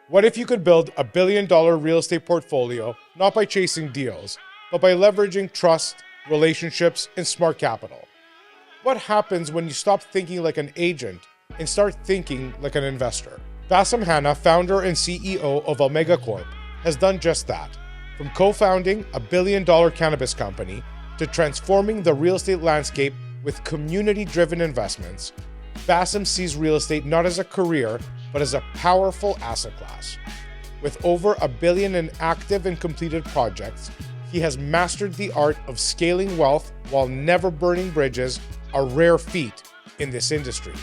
What if you could build a billion-dollar real estate portfolio, not by chasing deals, but by leveraging trust, relationships, and smart capital? What happens when you stop thinking like an agent and start thinking like an investor? Basem Hanna, founder and CEO of Almega Corp, has done just that. From co-founding a billion-dollar cannabis company to transforming the real estate landscape with community-driven investments, Basem sees real estate not as a career, but as a powerful asset class. With over $1 billion in active and completed projects, he has mastered the art of scaling wealth while never burning bridges, a rare feat in this industry.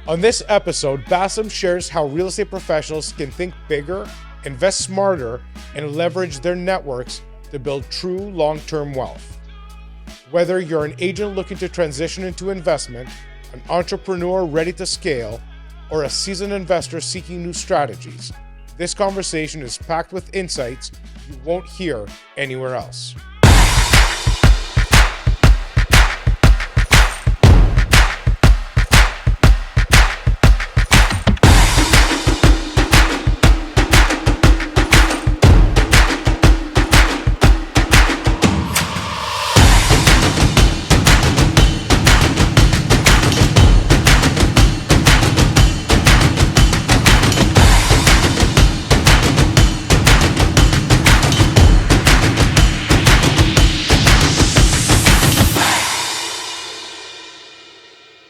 On this episode, Basem shares how real estate professionals can think bigger, invest smarter, and leverage their networks to build true long-term wealth. Whether you're an agent looking to transition into investment, an entrepreneur ready to scale, or a seasoned investor seeking new strategies, this conversation is packed with insights you won't hear anywhere else.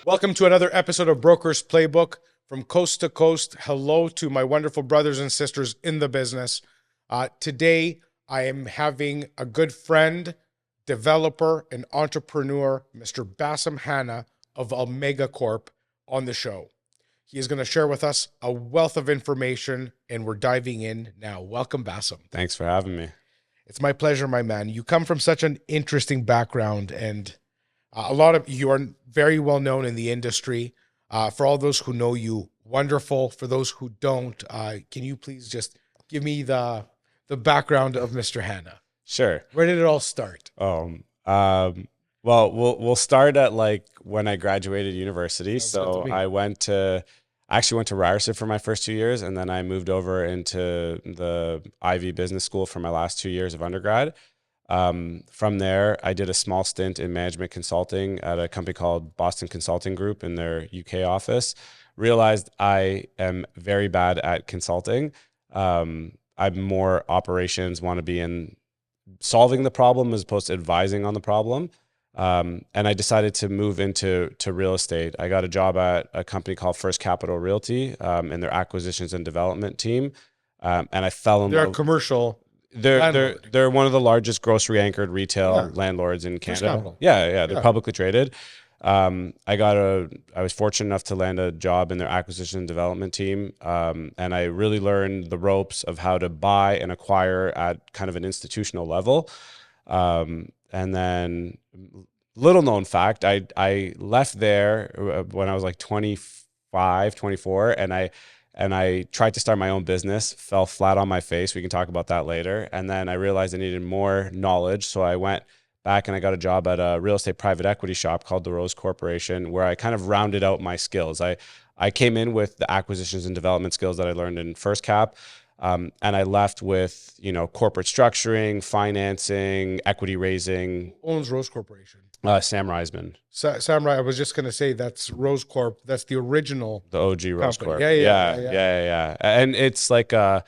Welcome to another episode of Broker's Playbook. From coast to coast, hello to my wonderful brothers and sisters in the business. Today, I am having a good friend, developer, and entrepreneur, Mr. Basem Hanna of Almega Corp, on the show. He is going to share with us a wealth of information, and we're diving in now. Welcome, Basem. Thanks for having me. It's my pleasure, my man. You come from such an interesting background, and you are very well known in the industry. For all those who know you, wonderful. For those who don't, can you please just give me the background of Mr. Hanna? Sure. Where did it all start? Well, we'll start at like when I graduated university. So I actually went to Ryerson for my first 2 years, and then I moved over into the Ivy Business School for my last 2 years of undergrad. From there, I did a small stint in management consulting at a company called Boston Consulting Group in their UK office. Realized I am very bad at consulting. I'm more operations, want to be in solving the problem as opposed to advising on the problem. And I decided to move into real estate. I got a job at a company called First Capital Realty in their acquisitions and development team. And I fell in love. They're a commercial. They're one of the largest grocery anchored retail landlords in Canada. They're publicly traded. I was fortunate enough to land a job in their acquisition and development team. And I really learned the ropes of how to buy and acquire at kind of an institutional level. And then little known fact, I left there when I was like 25, 24, and I tried to start my own business, fell flat on my face. We can talk about that later. And then I realized I needed more knowledge. So I went back and I got a job at a real estate private equity shop called the Rose Corporation, where I kind of rounded out my skills. I came in with the acquisitions and development skills that I learned in First Cap. And I left with, corporate structuring, financing, equity raising. Who owns Rose Corporation? Sam Reisman. Sam, I was just going to say that's Rose Corp. That's the original. The OG Rose company. Corp. Yeah. And it's like, I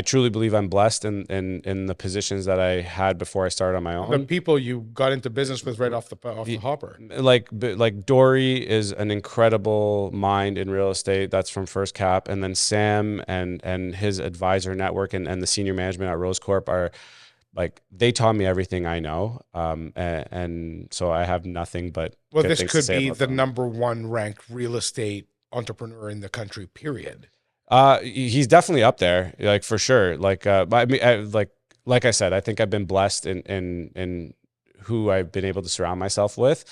truly believe I'm blessed in the positions that I had before I started on my own. The people you got into business with right off the hopper. Like Dory is an incredible mind in real estate. That's from First Cap. And then Sam and his advisor network and the senior management at Rose Corp are like, they taught me everything I know. And so I have nothing but good this things to could say be about the them. number one ranked real estate entrepreneur in the country, period. He's definitely up there, like for sure. Like, I mean, like I said, I think I've been blessed in who I've been able to surround myself with.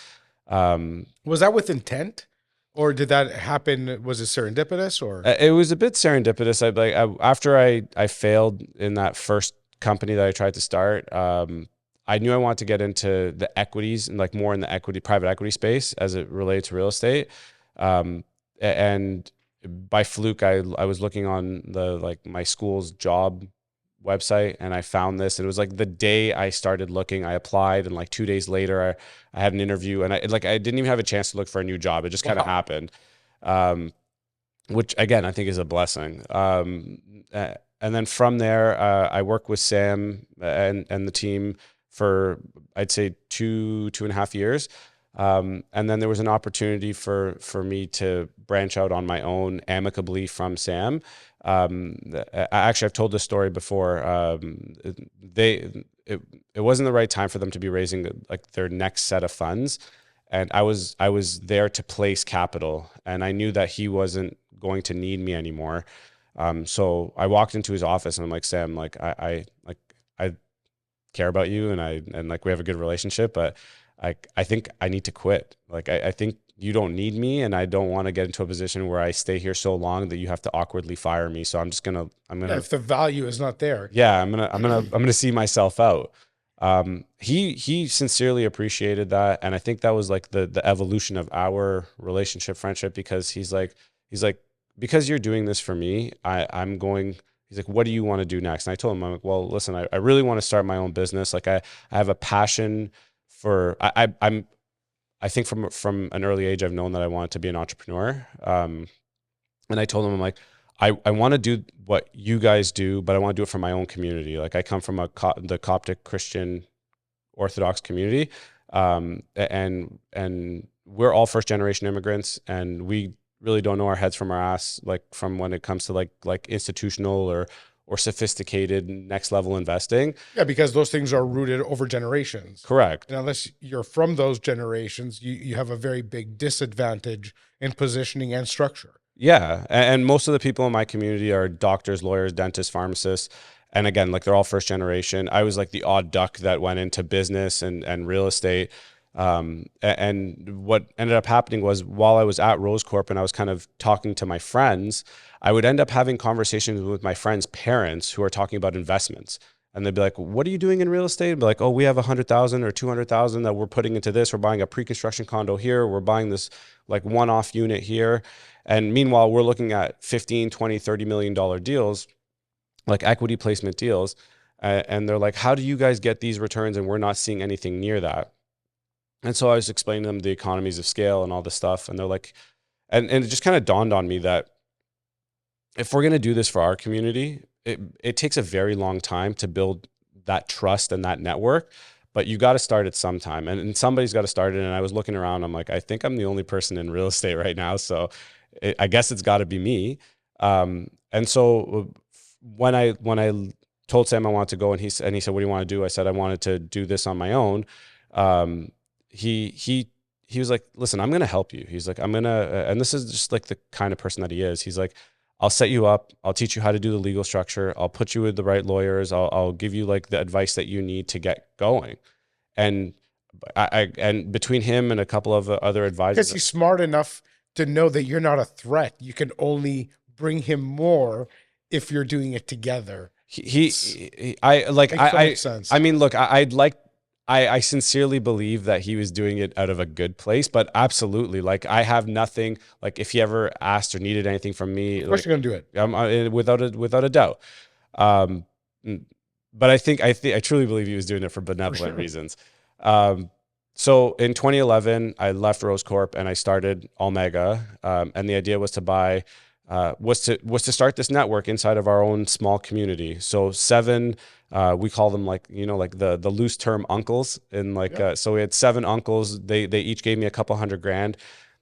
Was that with intent, or did that happen? Was it serendipitous, or? It was a bit serendipitous. After I failed in that first company that I tried to start, I knew I wanted to get into the equities and like more in the private equity space as it related to real estate. And by fluke, I was looking on my school's job website, and I found this. It was like the day I started looking, I applied, and like 2 days later, I had an interview, and I didn't even have a chance to look for a new job. It just kind of happened, which again I think is a blessing. And then from there, I worked with Sam and the team for, I'd say, 2.5 years. And then there was an opportunity for me to branch out on my own amicably from Sam. Actually, I've told this story before. It wasn't the right time for them to be raising like their next set of funds. And I was there to place capital, and I knew that he wasn't going to need me anymore. So I walked into his office and I'm like, Sam, like I care about you, and like we have a good relationship, but I think I need to quit. Like I think you don't need me, and I don't want to get into a position where I stay here so long that you have to awkwardly fire me. So I'm gonna if the value is not there. Yeah, I'm gonna see myself out. He sincerely appreciated that, and I think that was like the evolution of our relationship, friendship, because he's like because you're doing this for me, he's like, what do you want to do next? And I told him, I'm like, well, listen, I really want to start my own business. Like I have a passion for, I think from an early age, I've known that I wanted to be an entrepreneur. And I told him, I'm like, I want to do what you guys do, but I want to do it for my own community. Like I come from the Coptic Christian Orthodox community. And we're all first generation immigrants, and we really don't know our heads from our ass, like from when it comes to like institutional or sophisticated next level investing. Yeah, because those things are rooted over generations. Correct. And unless you're from those generations, you have a very big disadvantage in positioning and structure. Yeah. And most of the people in my community are doctors, lawyers, dentists, pharmacists. And again, like they're all first generation. I was like the odd duck that went into business and real estate. And what ended up happening was, while I was at Rose Corp and I was kind of talking to my friends, I would end up having conversations with my friends' parents who are talking about investments. And they'd be like, what are you doing in real estate? I'd be like, oh, we have 100,000 or 200,000 that we're putting into this. We're buying a pre-construction condo here. We're buying this like one-off unit here. And meanwhile, we're looking at 15, 20, $30 million deals, like equity placement deals. And they're like, how do you guys get these returns? And we're not seeing anything near that. And so I was explaining to them the economies of scale and all this stuff. And they're like, and it just kind of dawned on me that if we're going to do this for our community, it takes a very long time to build that trust and that network, but you got to start at some time, and somebody's got to start it. And I was looking around, I'm like, I think I'm the only person in real estate right now. So I guess it's got to be me. And so when I told Sam I wanted to go, and he said, what do you want to do? I said, I wanted to do this on my own. He was like, listen, I'm going to help you. He's like, and this is just like the kind of person that he is. He's like, I'll set you up. I'll teach you how to do the legal structure. I'll put you with the right lawyers. I'll give you like the advice that you need to get going. And and between him and a couple of other advisors, because he's smart enough to know that you're not a threat. You can only bring him more if you're doing it together. Makes sense. I mean, look, I sincerely believe that he was doing it out of a good place, but absolutely, like I have nothing, like if he ever asked or needed anything from me, of course you're going to do it. Without a doubt. But I truly believe he was doing it for benevolent reasons. So in 2011, I left Rose Corp and I started Almega. And the idea was to buy, was to start this network inside of our own small community. So 7, we call them like the loose term uncles, and so we had 7 uncles. They each gave me a couple $100,000. And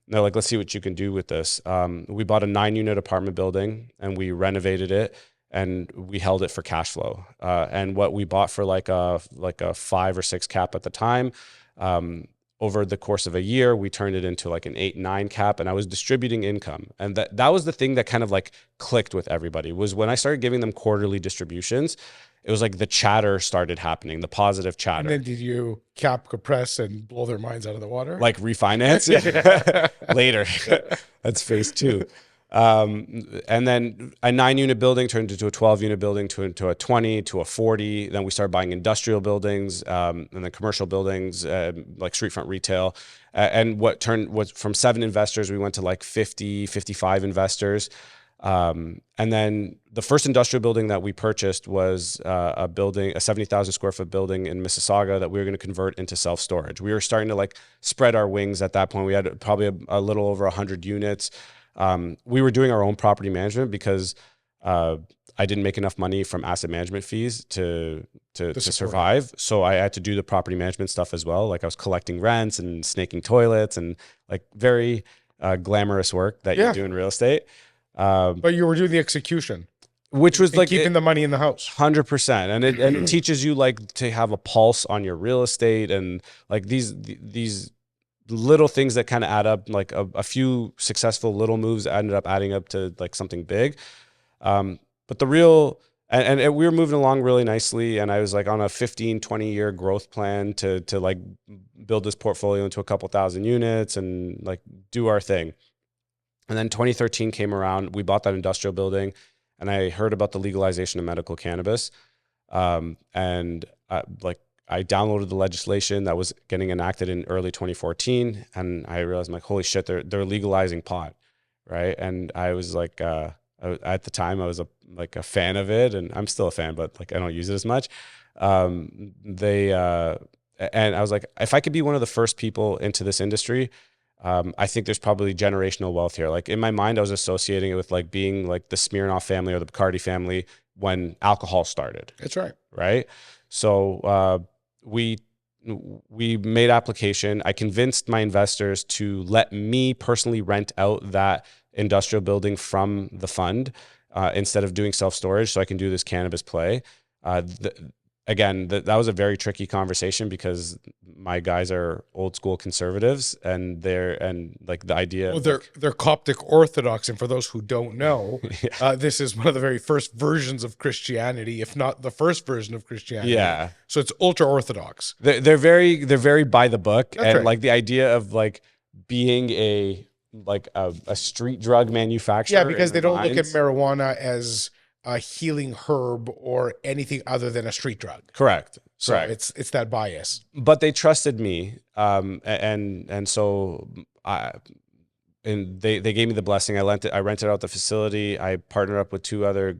they're like, let's see what you can do with this. We bought a 9-unit apartment building and we renovated it and we held it for cash flow. And what we bought for like a 5 or 6 cap at the time, over the course of a year, we turned it into like an 8, 9 cap, and I was distributing income. And that was the thing that kind of like clicked with everybody, was when I started giving them quarterly distributions. It was like the chatter started happening, the positive chatter. And then did you cap compress and blow their minds out of the water? Like refinance? Yeah. Later. That's phase 2. And then a 9-unit building turned into a 12-unit building, into a 20, to a 40. Then we started buying industrial buildings, and then commercial buildings, like street front retail. And what was from 7 investors, we went to like 50, 55 investors. And then the first industrial building that we purchased was a 70,000 square foot building in Mississauga that we were going to convert into self-storage. We were starting to like spread our wings at that point. We had probably a little over 100 units. We were doing our own property management because I didn't make enough money from asset management fees to survive. So I had to do the property management stuff as well. Like I was collecting rents and snaking toilets and like very glamorous work that you do in real estate. But you were doing the execution, which was like keeping the money in the house. 100%. And it teaches you like to have a pulse on your real estate and like these little things that kind of add up, like a few successful little moves ended up adding up to like something big. But the real, and we were moving along really nicely. And I was like on a 15, 20 year growth plan to like build this portfolio into a couple thousand units and like do our thing. And then 2013 came around, we bought that industrial building and I heard about the legalization of medical cannabis. I downloaded the legislation that was getting enacted in early 2014, and I realized, I'm like, holy shit, they're legalizing pot, right? And I was like, at the time, I was a fan of it, and I'm still a fan, but like I don't use it as much. And I was like, if I could be one of the first people into this industry, I think there's probably generational wealth here. Like in my mind, I was associating it with like being like the Smirnoff family or the Bacardi family when alcohol started. That's right. Right. So we made application. I convinced my investors to let me personally rent out that industrial building from the fund instead of doing self-storage so I can do this cannabis play. That was a very tricky conversation because my guys are old school conservatives and like the idea. Well, they're Coptic Orthodox. And for those who don't know, this is one of the very first versions of Christianity, if not the first version of Christianity. Yeah. So it's ultra Orthodox. They're very by the book. That's and right. Like the idea of like being a street drug manufacturer. Yeah, because they don't look at marijuana as a healing herb or anything other than a street drug. Correct. So it's that bias. But they trusted me, and so they gave me the blessing. I rented out the facility. I partnered up with two other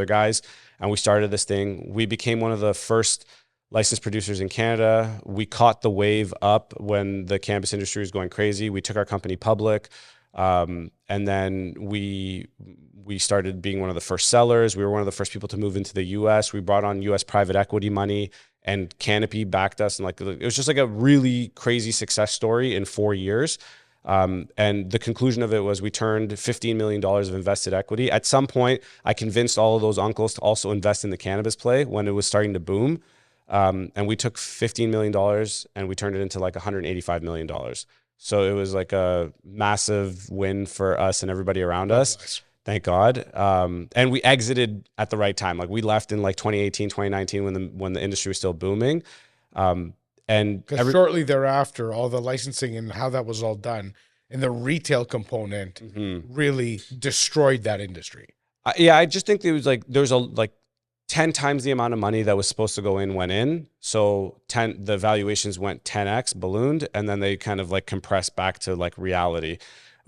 guys, and we started this thing. We became one of the first licensed producers in Canada. We caught the wave up when the cannabis industry was going crazy. We took our company public. And then we started being one of the first sellers. We were one of the first people to move into the US. We brought on US private equity money and Canopy backed us. And like, it was just like a really crazy success story in 4 years. And the conclusion of it was we turned $15 million of invested equity. At some point, I convinced all of those uncles to also invest in the cannabis play when it was starting to boom. And we took $15 million and we turned it into like $185 million. So it was like a massive win for us and everybody around us. Nice. Thank God. And we exited at the right time. Like we left in like 2018, 2019 when the industry was still booming. And shortly thereafter, all the licensing and how that was all done and the retail component really destroyed that industry. I just think there was 10 times the amount of money that was supposed to go in went in. So the valuations went 10x, ballooned, and then they kind of like compressed back to like reality.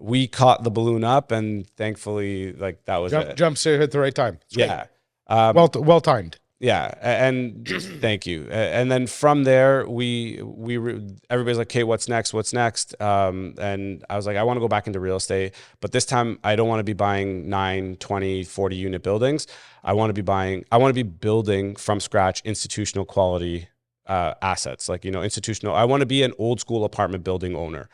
We caught the balloon up, and thankfully, like that was it. Jump straight at the right time. It's yeah. Well timed. Yeah. And thank you. And then from there, everybody's like, okay, what's next? What's next? And I was like, I want to go back into real estate, but this time I don't want to be buying 9, 20, 40 unit buildings. I want to be building from scratch institutional quality assets, like, institutional. I want to be an old school apartment building owner.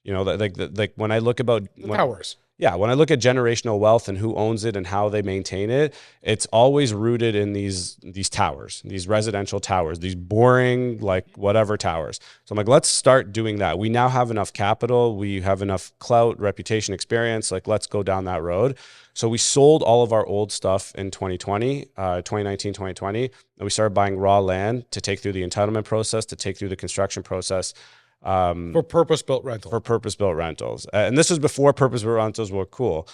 Like when I look about towers. Yeah, when I look at generational wealth and who owns it and how they maintain it, it's always rooted in these towers, these residential towers, these boring, like whatever towers. So I'm like, let's start doing that. We now have enough capital. We have enough clout, reputation, experience. Like, let's go down that road. So we sold all of our old stuff in 2019, 2020, and we started buying raw land to take through the entitlement process, to take through the construction process. For purpose-built rental. For purpose-built rentals. And this was before purpose-built rentals were cool.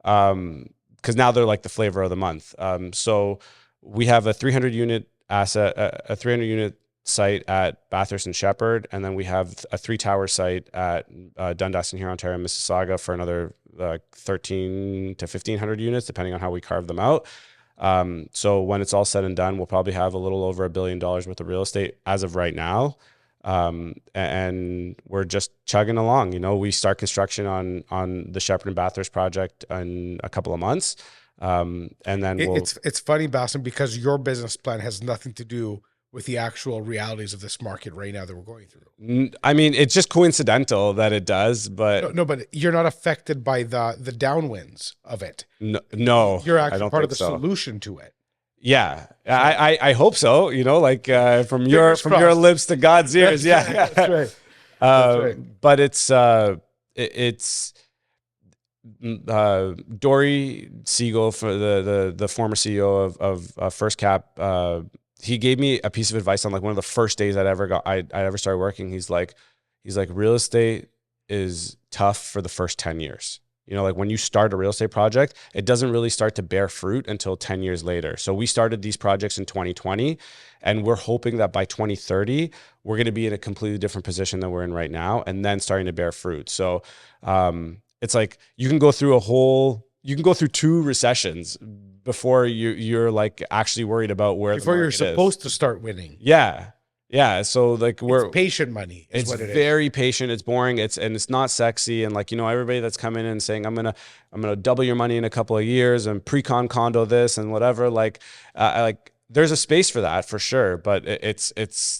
Because now they're like the flavor of the month. So we have a 300 unit asset, a 300 unit site at Bathurst and Shepherd, and then we have a 3-tower site at Dundas and here, Ontario, and Mississauga for another 13 to 1,500 units, depending on how we carve them out. So when it's all said and done, we'll probably have a little over $1 billion worth of real estate as of right now. And we're just chugging along. You know, we start construction on the Shepherd and Bathurst project in a couple of months. And then it's funny, Basem, because your business plan has nothing to do with the actual realities of this market right now that we're going through. I mean, it's just coincidental that it does, but no, but you're not affected by the downwinds of it. No, you're actually part of the solution to it. Yeah, I hope so. You know, like from your lips to God's ears. Yeah, that's right. That's right. But it's Dory Siegel, for the former CEO of First Cap. He gave me a piece of advice on like one of the first days I ever started working. He's like, real estate is tough for the first 10 years. You know, like when you start a real estate project, it doesn't really start to bear fruit until 10 years later. So we started these projects in 2020, and we're hoping that by 2030, we're going to be in a completely different position than we're in right now, and then starting to bear fruit. So it's like you can go through 2 recessions before you're like actually worried about where before you're supposed to start winning. Yeah. So like it's patient money. It's what it very is. Patient. It's boring. It's not sexy. And like, you know, everybody that's coming in and saying, I'm going to double your money in a couple of years and pre-con condo this and whatever. Like there's a space for that for sure. But it's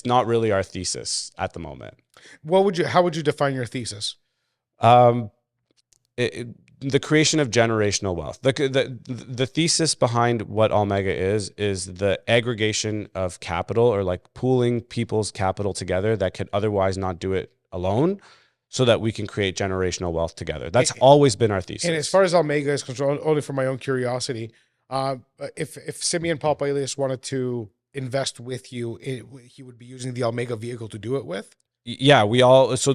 not really our thesis at the moment. How would you define your thesis? The creation of generational wealth. The thesis behind what Almega is the aggregation of capital, or like pooling people's capital together that could otherwise not do it alone, so that we can create generational wealth together. That's always been our thesis. And as far as Almega is concerned, only for my own curiosity, if Simeon Papailias wanted to invest with you, he would be using the Almega vehicle to do it with? Yeah, so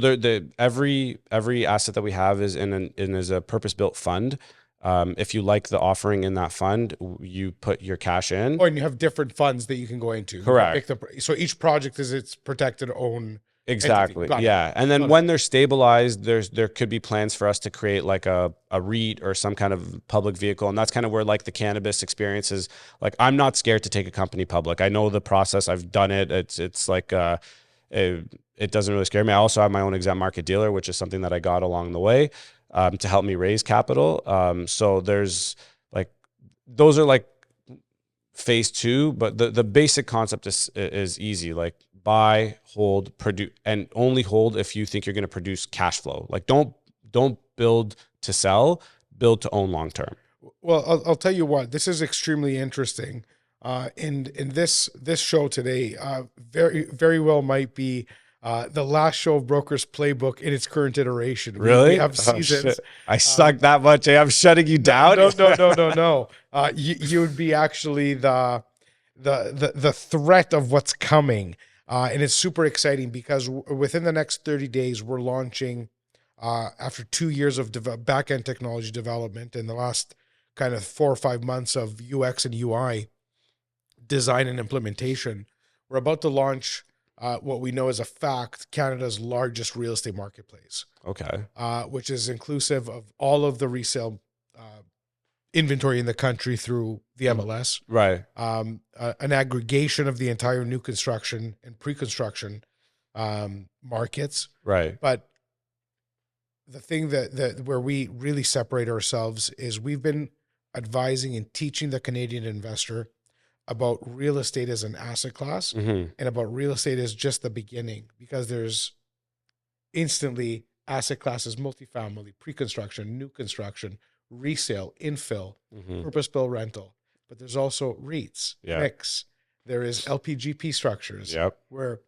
every asset that we have is is a purpose-built fund. If you like the offering in that fund, you put your cash in. Oh, and you have different funds that you can go into. Correct. So each project is its protected own. Exactly. Yeah. And then when they're stabilized, there could be plans for us to create like a REIT or some kind of public vehicle. And that's kind of where like the cannabis experience is. Like, I'm not scared to take a company public. I know the process. I've done it. It's like, it doesn't really scare me. I also have my own exempt market dealer, which is something that I got along the way to help me raise capital. So there's like, those are like phase 2, but the basic concept is easy. Like, buy, hold, produce, and only hold if you think you're going to produce cash flow. Like, don't build to sell, build to own long term. Well, I'll tell you what, this is extremely interesting. In this show today, very, very well might be the last show of Broker's Playbook in its current iteration. Really? We have seasons. I suck that much. I'm shutting you down. No. You would be actually the threat of what's coming. And it's super exciting because within the next 30 days, we're launching, after 2 years of back-end technology development and the last kind of 4 or 5 months of UX and UI design and implementation, we're about to launch what we know as a fact, Canada's largest real estate marketplace. Okay. Which is inclusive of all of the resale inventory in the country through the MLS. Right. An aggregation of the entire new construction and pre-construction markets. Right. But the thing that where we really separate ourselves is we've been advising and teaching the Canadian investor about real estate as an asset class, and about real estate as just the beginning, because there's instantly asset classes, multifamily, pre-construction, new construction, resale, infill, purpose-built rental. But there's also REITs, mix. There is LPGP structures, where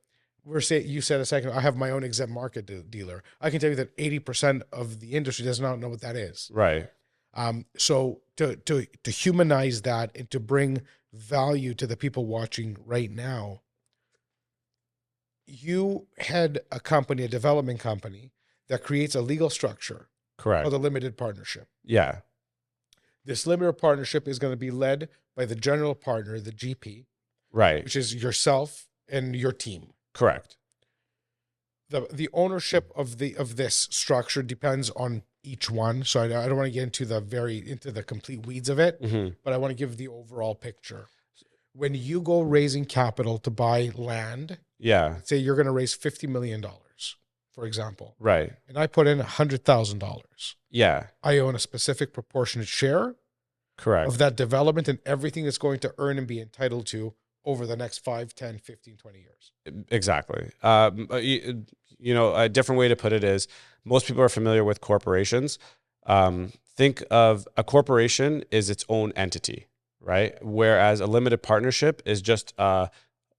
you said a second, I have my own exempt market dealer. I can tell you that 80% of the industry does not know what that is. Right. So to humanize that and to bring value to the people watching right now, you head a company, a development company that creates a legal structure Correct. called a limited partnership. Yeah. This limited partnership is going to be led by the general partner, the GP, Right. which is yourself and your team. Correct. The ownership of this structure depends on each one. So I don't want to get into the complete weeds of it, but I want to give the overall picture. When you go raising capital to buy land, say you're going to raise $50 million, for example. Right. And I put in $100,000. Yeah. I own a specific proportionate share. Correct. Of that development and everything it's going to earn and be entitled to over the next 5, 10, 15, 20 years. Exactly. A different way to put it is most people are familiar with corporations. Think of a corporation is its own entity, right? Whereas a limited partnership is just a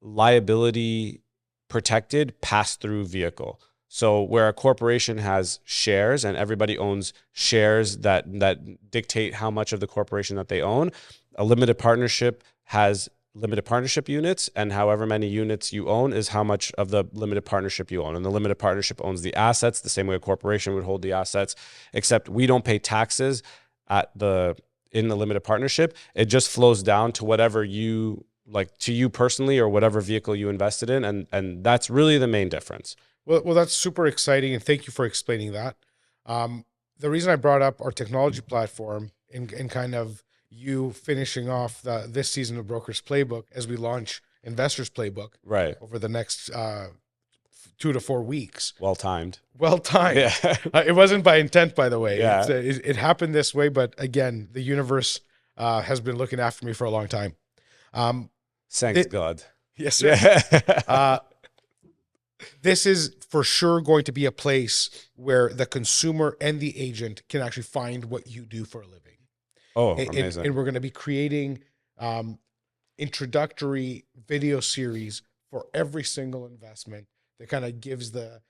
liability protected pass-through vehicle. So where a corporation has shares and everybody owns shares that dictate how much of the corporation that they own, a limited partnership has limited partnership units, and however many units you own is how much of the limited partnership you own. And the limited partnership owns the assets the same way a corporation would hold the assets, except we don't pay taxes in the limited partnership. It just flows down to whatever you like, to you personally, or whatever vehicle you invested in, and that's really the main difference. Well, that's super exciting, and thank you for explaining that. The reason I brought up our technology platform and kind of you finishing off this season of Brokers Playbook as we launch Investors Playbook over the next 2 to 4 weeks. Well timed. Yeah. It wasn't by intent, by the way. Yeah. It happened this way, but again, the universe has been looking after me for a long time. Thanks God. Yes, sir. Yeah. This is for sure going to be a place where the consumer and the agent can actually find what you do for a living. Oh, amazing. And we're going to be creating introductory video series for every single investment that kind of gives the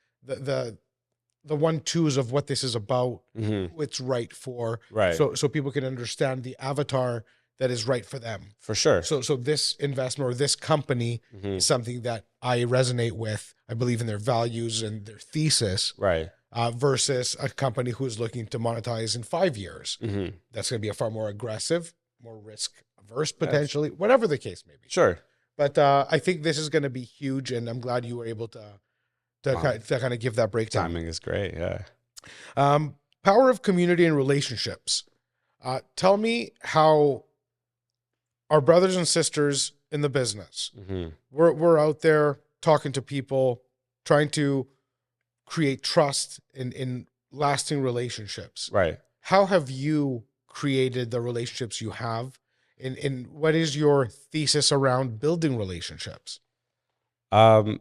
1-2s of what this is about, who it's right for. Right. So people can understand the avatar that is right for them. For sure. So this investment or this company is something that I resonate with. I believe in their values and their thesis. Right. Versus a company who's looking to monetize in 5 years. That's going to be a far more aggressive, more risk averse, potentially, whatever the case may be. Sure. But I think this is going to be huge, and I'm glad you were able to kind of give that breakdown. Timing is great. Yeah. Power of community and relationships. Tell me how our brothers and sisters in the business, we're out there talking to people, trying to create trust in lasting relationships. Right. How have you created the relationships you have? And what is your thesis around building relationships? How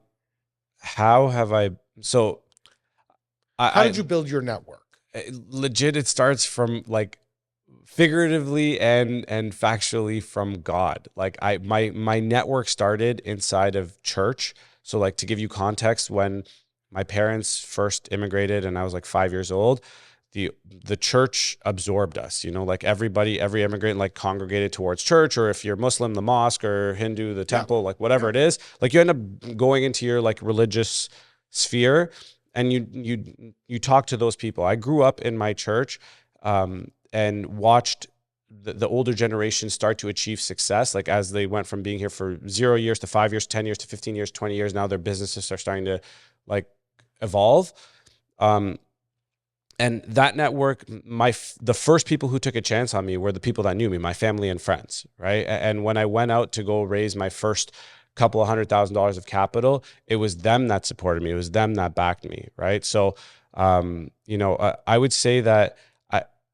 have I? So, how did you build your network? Legit, it starts from like figuratively and factually from God. Like my network started inside of church. So like to give you context, when my parents first immigrated and I was like 5 years old, the church absorbed us, like every immigrant like congregated towards church, or if you're Muslim, the mosque, or Hindu, the temple, like whatever it is, like you end up going into your like religious sphere and you talk to those people. I grew up in my church and watched the older generation start to achieve success, like as they went from being here for 0 years to 5 years, 10 years to 15 years, 20 years. Now their businesses are starting to like evolve. And that network, the first people who took a chance on me were the people that knew me, my family and friends, right? And when I went out to go raise my first couple of $100,000 of capital, it was them that supported me. It was them that backed me, right? So, I would say that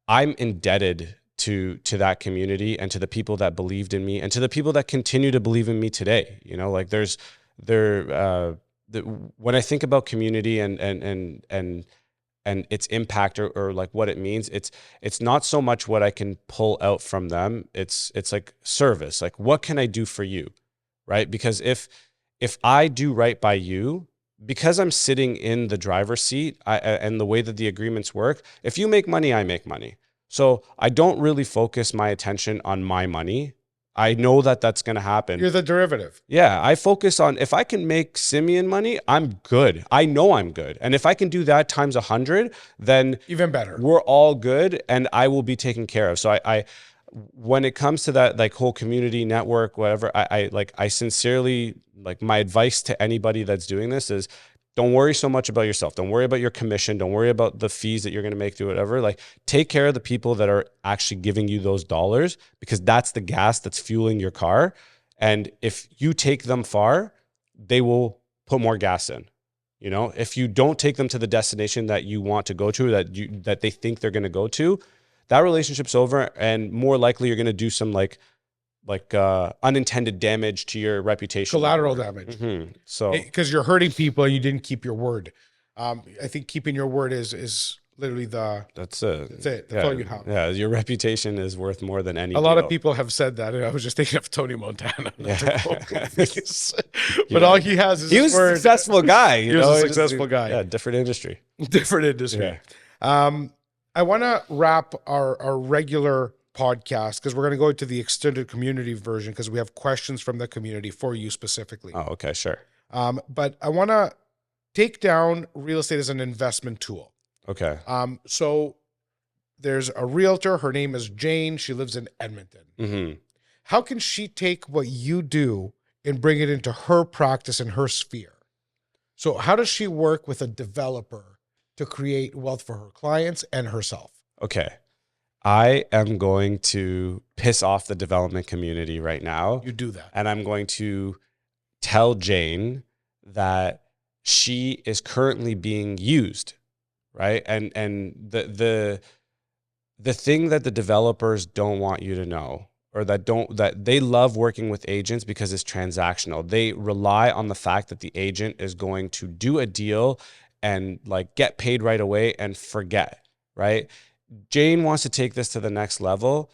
I'm indebted to that community and to the people that believed in me and to the people that continue to believe in me today. Like when I think about community and its impact or like what it means, it's not so much what I can pull out from them. It's like service. Like, what can I do for you? Right? Because if I do right by you, because I'm sitting in the driver's seat and the way that the agreements work, if you make money, I make money. So I don't really focus my attention on my money. I know that that's going to happen. You're the derivative. Yeah, I focus on if I can make Simeon money, I'm good. I know I'm good. And if I can do that times 100, then even better. We're all good and I will be taken care of. So I when it comes to that like whole community network, whatever, I sincerely, like, my advice to anybody that's doing this is don't worry so much about yourself. Don't worry about your commission. Don't worry about the fees that you're going to make through whatever. Like, take care of the people that are actually giving you those dollars, because that's the gas that's fueling your car. And if you take them far, they will put more gas in. You know, if you don't take them to the destination that you want to go to, that they think they're going to go to, that relationship's over, and more likely you're going to do some like unintended damage to your reputation, collateral damage. So because you're hurting people and you didn't keep your word. I think keeping your word is literally that's it. That's all you have. Yeah, your reputation is worth more than any. A lot of people have said that, and I was just thinking of Tony Montana. But all he has is he was a successful guy. He was a successful guy. Yeah, different industry. Yeah. I want to wrap our regular podcast because we're going to go into the extended community version because we have questions from the community for you specifically. Oh, okay, sure. But I want to take down real estate as an investment tool. Okay. So there's a realtor. Her name is Jane. She lives in Edmonton. How can she take what you do and bring it into her practice and her sphere? So how does she work with a developer to create wealth for her clients and herself? Okay. I am going to piss off the development community right now. You do that. And I'm going to tell Jane that she is currently being used, right? And the thing that the developers don't want you to know, or that they love working with agents because it's transactional. They rely on the fact that the agent is going to do a deal and like get paid right away and forget, right? Jane wants to take this to the next level.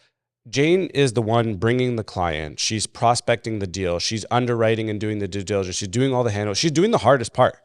Jane is the one bringing the client. She's prospecting the deal. She's underwriting and doing the due diligence. She's doing all the handles. She's doing the hardest part.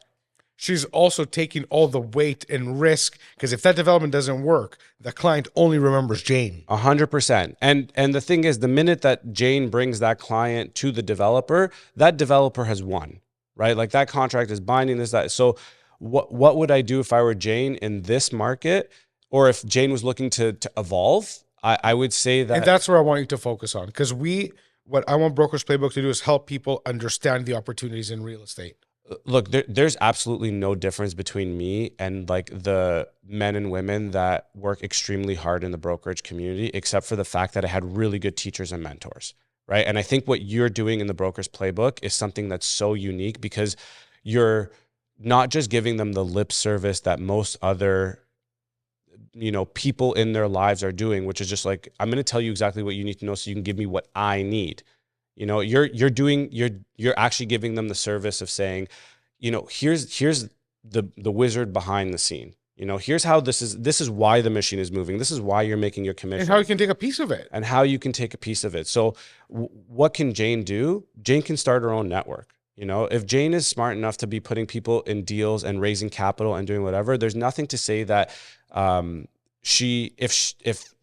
She's also taking all the weight and risk, because if that development doesn't work, the client only remembers Jane. 100%. And the thing is, the minute that Jane brings that client to the developer, that developer has won, right? Like, that contract is binding, that. So what would I do if I were Jane in this market, or if Jane was looking to evolve? I would say that. And that's where I want you to focus on, because what I want Brokers Playbook to do is help people understand the opportunities in real estate. Look, there's absolutely no difference between me and like the men and women that work extremely hard in the brokerage community, except for the fact that I had really good teachers and mentors, right? And I think what you're doing in the Brokers Playbook is something that's so unique, because you're not just giving them the lip service that most other, people in their lives are doing, which is just like, I'm going to tell you exactly what you need to know so you can give me what I need. You're actually giving them the service of saying, here's the wizard behind the scene. Here's how this is why the machine is moving. This is why you're making your commission. And how you can take a piece of it. So what can Jane do? Jane can start her own network. If Jane is smart enough to be putting people in deals and raising capital and doing whatever, there's nothing to say that if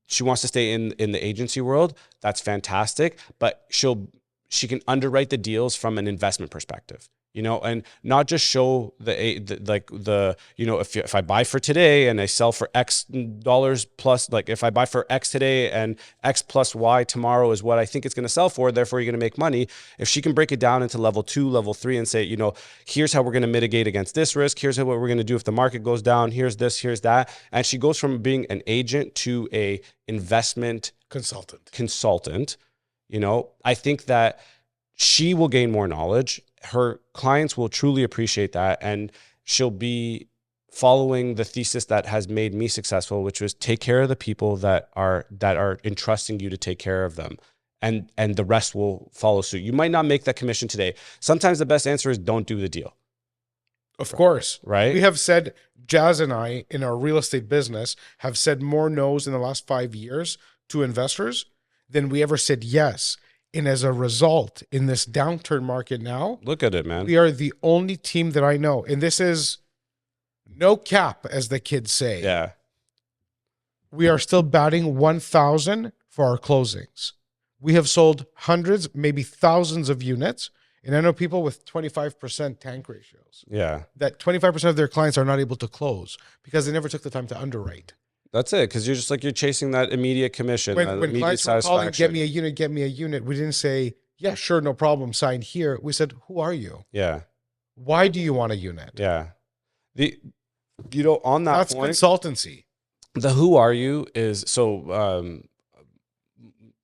she wants to stay in the agency world, that's fantastic. But she can underwrite the deals from an investment perspective, and not just show if I buy for today and I sell for X dollars plus, like if I buy for X today and X plus Y tomorrow is what I think it's going to sell for, therefore you're going to make money. If she can break it down into level 2, level 3 and say, here's how we're going to mitigate against this risk. Here's what we're going to do if the market goes down. Here's this, here's that. And she goes from being an agent to a investment consultant. I think that she will gain more knowledge. Her clients will truly appreciate that. And she'll be following the thesis that has made me successful, which was take care of the people that are entrusting you to take care of them. And the rest will follow suit. You might not make that commission today. Sometimes the best answer is don't do the deal. Of course. Right? We have said, Jazz and I, in our real estate business, have said more no's in the last 5 years to investors than we ever said yes. And as a result, in this downturn market now, look at it, man. We are the only team that I know, and this is no cap, as the kids say. Yeah. We are still batting 1,000 for our closings. We have sold hundreds, maybe thousands of units. And I know people with 25% tank ratios. Yeah. That 25% of their clients are not able to close because they never took the time to underwrite. That's it. Because you're chasing that immediate commission, When immediate clients were calling, satisfaction. get me a unit, we didn't say, yeah, sure, no problem, sign here. We said, who are you? Yeah. Why do you want a unit? Yeah. On that That's point, consultancy. the who are you is so,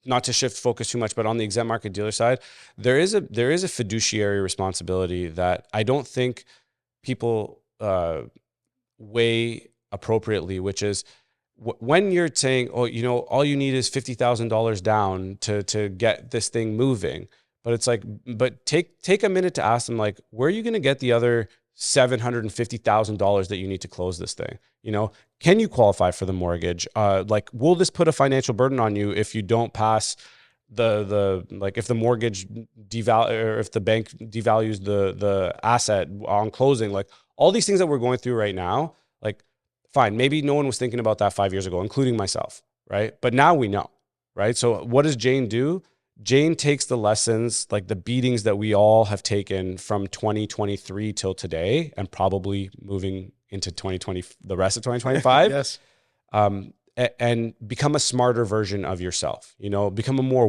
not to shift focus too much, but on the exempt market dealer side, there is a fiduciary responsibility that I don't think people weigh appropriately, which is when you're saying, oh, all you need is $50,000 down to get this thing moving. But it's like, but take a minute to ask them, like, where are you going to get the other $750,000 that you need to close this thing? Can you qualify for the mortgage? Will this put a financial burden on you if you don't pass if the mortgage or if the bank devalues the asset on closing? Like, all these things that we're going through right now, like, fine, maybe no one was thinking about that 5 years ago, including myself, right? But now we know, right? So what does Jane do? Jane takes the lessons, like the beatings that we all have taken from 2023 till today, and probably moving into 2020, the rest of 2025. Yes. And become a smarter version of yourself. Become a more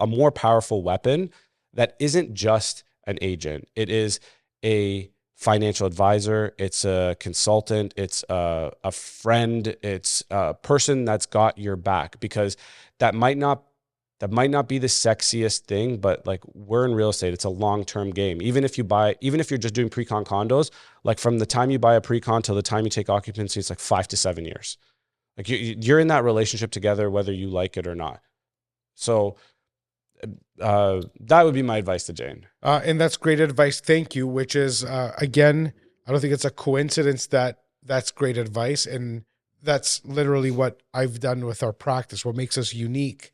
more powerful weapon that isn't just an agent. It is a financial advisor. It's a consultant. It's a friend. It's a person that's got your back, because that might not be the sexiest thing, but like, we're in real estate. It's a long-term game. Even if you're just doing pre-con condos, like from the time you buy a pre-con till the time you take occupancy, it's like 5 to 7 years. Like, you're in that relationship together, whether you like it or not. So that would be my advice to Jane. And that's great advice. Thank you. Which is, again, I don't think it's a coincidence that that's great advice. And that's literally what I've done with our practice. What makes us unique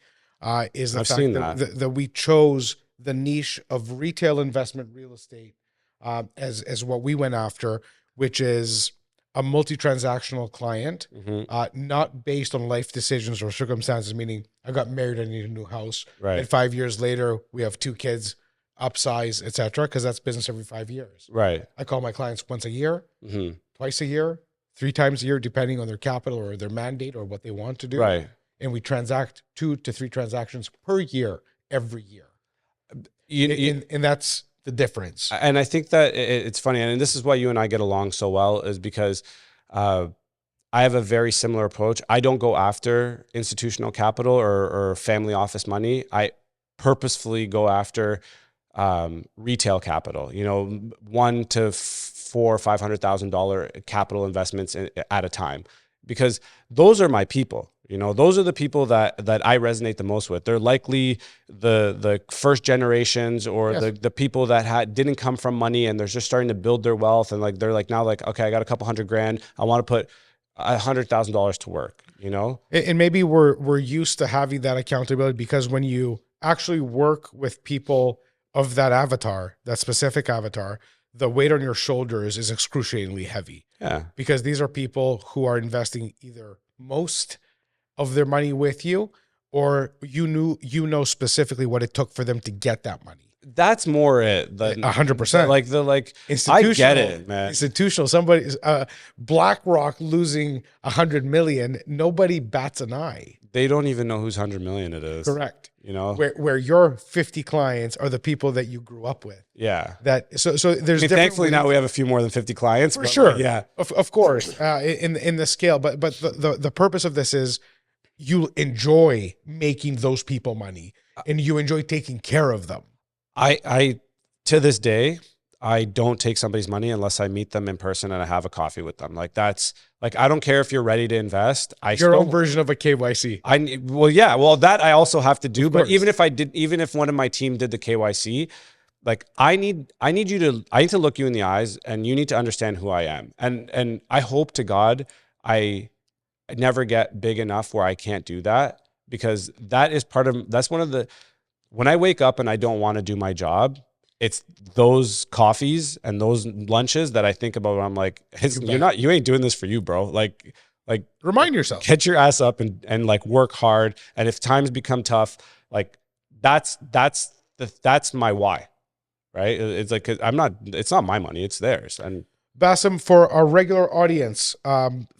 is the fact that we chose the niche of retail investment real estate as what we went after, which is a multi-transactional client, not based on life decisions or circumstances, meaning I got married, I need a new house. Right. And 5 years later, we have 2 kids, upsize, et cetera, because that's business every 5 years. Right. I call my clients once a year, twice a year, 3 times a year, depending on their capital or their mandate or what they want to do. Right. And we transact 2 to 3 transactions per year, every year. And that's the difference. And I think that it's funny, and this is why you and I get along so well, is because I have a very similar approach. I don't go after institutional capital or family office money. I purposefully go after retail capital, $1 to $400,000 or $500,000 capital investments at a time, because those are my people. Those are the people that I resonate the most with. They're likely the first generations, or yes, the people that didn't come from money, and they're just starting to build their wealth. And like, they're like, now, like, okay, I got a couple $100,000. I want to put $100,000 to work, And maybe we're used to having that accountability, because when you actually work with people of that avatar, that specific avatar, the weight on your shoulders is excruciatingly heavy. Yeah. Because these are people who are investing either most of their money with you, or specifically what it took for them to get that money. That's more it than 100%. I get it, man. Institutional, somebody's BlackRock losing $100 million. Nobody bats an eye. They don't even know whose 100 million it is. Correct. Where your 50 clients are the people that you grew up with. Yeah. So there's thankfully now we have a few more than 50 clients. For sure. Yeah. Of course. In the scale, but the purpose of this is you enjoy making those people money, and you enjoy taking care of them. I to this day, I don't take somebody's money unless I meet them in person and I have a coffee with them. Like, that's like, I don't care if you're ready to invest. Your own version of a KYC. That I also have to do. But even if one of my team did the KYC, like, I need to look you in the eyes, and you need to understand who I am. And I hope to God I never get big enough where I can't do that, because that's one of the, when I wake up and I don't want to do my job, it's those coffees and those lunches that I think about when I'm like, you ain't doing this for you, bro. Like, Like, remind yourself, get your ass up and like work hard. And if times become tough, like that's my why, right? It's like, it's not my money, it's theirs. And Basem, for our regular audience,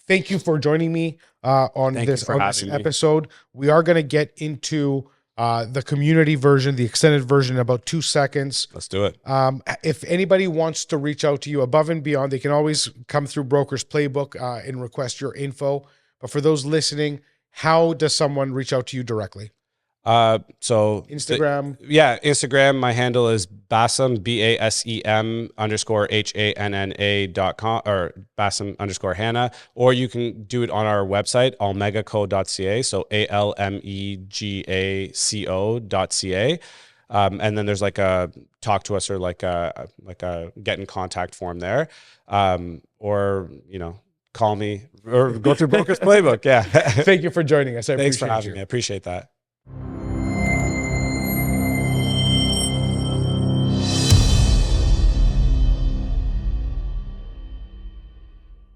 thank you for joining me on this episode. We are going to get into the community version, the extended version, in about 2 seconds. Let's do it. If anybody wants to reach out to you above and beyond, they can always come through Broker's Playbook and request your info. But for those listening, how does someone reach out to you directly? So Instagram. Instagram. My handle is Basem, BASEM _HANNA.com, or Basem _Hanna, or you can do it on our website, almegaco.ca. So ALMEGACO.ca. And then there's like a talk to us, or like a get in contact form there. Or, call me or go through Broker's Playbook. Yeah. Thank you for joining us. Thanks for having me. I appreciate that.